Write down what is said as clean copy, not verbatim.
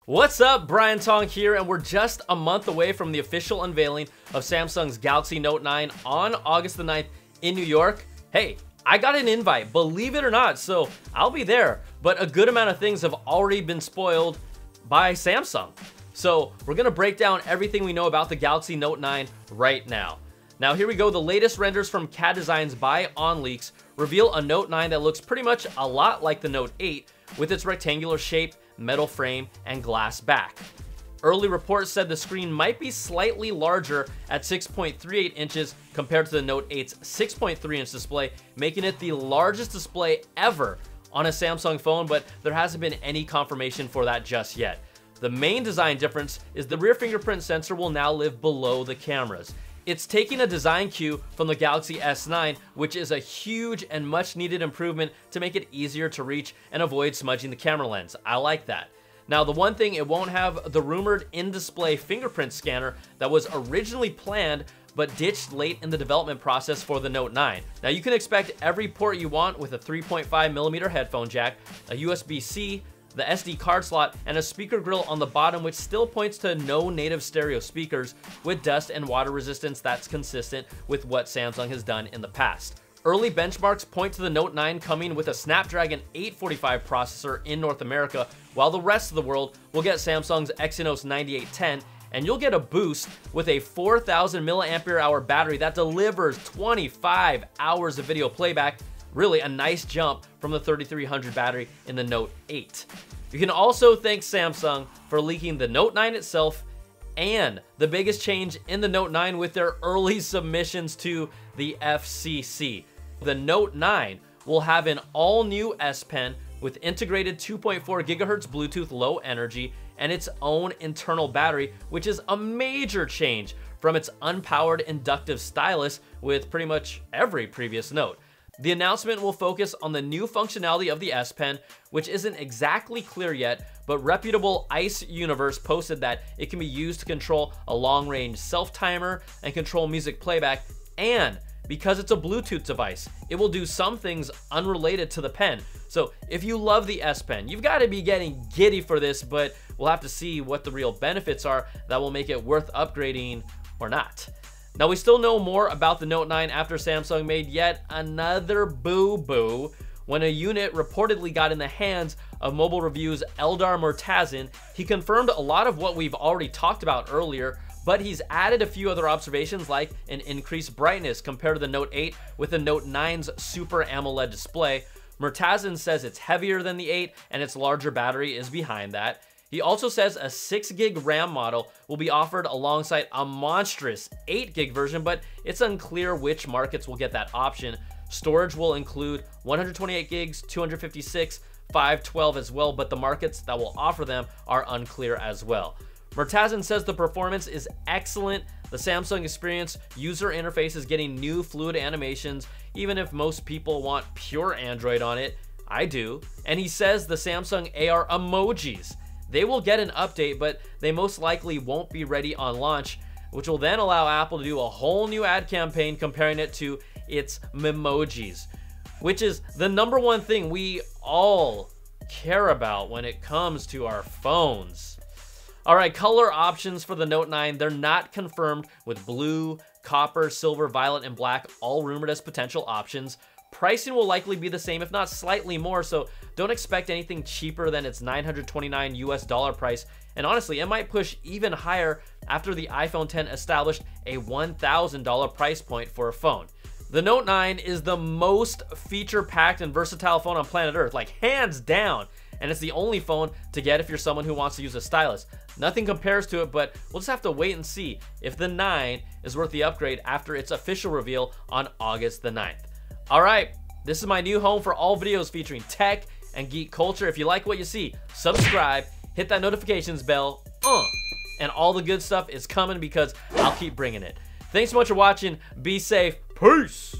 What's up, Brian Tong here, and we're just a month away from the official unveiling of Samsung's Galaxy Note 9 on August the 9th in New York. Hey, I got an invite, believe it or not, so I'll be there, but a good amount of things have already been spoiled by Samsung. So we're gonna break down everything we know about the Galaxy Note 9 right now. Now here we go, the latest renders from CAD Designs by OnLeaks reveal a Note 9 that looks pretty much a lot like the Note 8 with its rectangular shape, metal frame, and glass back. Early reports said the screen might be slightly larger at 6.38 inches compared to the Note 8's 6.3-inch display, making it the largest display ever on a Samsung phone, but there hasn't been any confirmation for that just yet. The main design difference is the rear fingerprint sensor will now live below the cameras. It's taking a design cue from the Galaxy S9, which is a huge and much needed improvement to make it easier to reach and avoid smudging the camera lens. I like that. Now, the one thing, it won't have the rumored in-display fingerprint scanner that was originally planned but ditched late in the development process for the Note 9. Now, you can expect every port you want with a 3.5mm headphone jack, a USB-C, the SD card slot, and a speaker grill on the bottom, which still points to no native stereo speakers with dust and water resistance that's consistent with what Samsung has done in the past. Early benchmarks point to the Note 9 coming with a Snapdragon 845 processor in North America, while the rest of the world will get Samsung's Exynos 9810, and you'll get a boost with a 4,000 mAh battery that delivers 25 hours of video playback. Really a nice jump from the 3300 battery in the Note 8. You can also thank Samsung for leaking the Note 9 itself and the biggest change in the Note 9 with their early submissions to the FCC. The Note 9 will have an all-new S Pen with integrated 2.4 GHz Bluetooth Low Energy and its own internal battery, which is a major change from its unpowered inductive stylus with pretty much every previous Note. The announcement will focus on the new functionality of the S Pen, which isn't exactly clear yet, but reputable Ice Universe posted that it can be used to control a long-range self-timer and control music playback, and because it's a Bluetooth device, it will do some things unrelated to the pen. So if you love the S Pen, you've got to be getting giddy for this, but we'll have to see what the real benefits are that will make it worth upgrading or not. Now, we still know more about the Note 9 after Samsung made yet another boo-boo when a unit reportedly got in the hands of Mobile Review's Eldar Murtazin. He confirmed a lot of what we've already talked about earlier, but he's added a few other observations like an increased brightness compared to the Note 8 with the Note 9's Super AMOLED display. Murtazin says it's heavier than the 8 and its larger battery is behind that. He also says a 6GB RAM model will be offered alongside a monstrous 8GB version, but it's unclear which markets will get that option. Storage will include 128GB, 256, 512 as well, but the markets that will offer them are unclear as well. Murtazin says the performance is excellent. The Samsung Experience user interface is getting new fluid animations, even if most people want pure Android on it. I do. And he says the Samsung AR emojis, they will get an update, but they most likely won't be ready on launch, which will then allow Apple to do a whole new ad campaign comparing it to its memojis, which is the #1 thing we all care about when it comes to our phones. All right, color options for the Note 9, they're not confirmed, with blue, copper, silver, violet, and black all rumored as potential options. Pricing will likely be the same, if not slightly more, so don't expect anything cheaper than its $929 US price. And honestly, it might push even higher after the iPhone X established a $1,000 price point for a phone. The Note 9 is the most feature-packed and versatile phone on planet Earth, like hands down. And it's the only phone to get if you're someone who wants to use a stylus. Nothing compares to it, but we'll just have to wait and see if the 9 is worth the upgrade after its official reveal on August the 9th. All right, this is my new home for all videos featuring tech and geek culture. If you like what you see, subscribe, hit that notifications bell, and all the good stuff is coming because I'll keep bringing it. Thanks so much for watching. Be safe. Peace.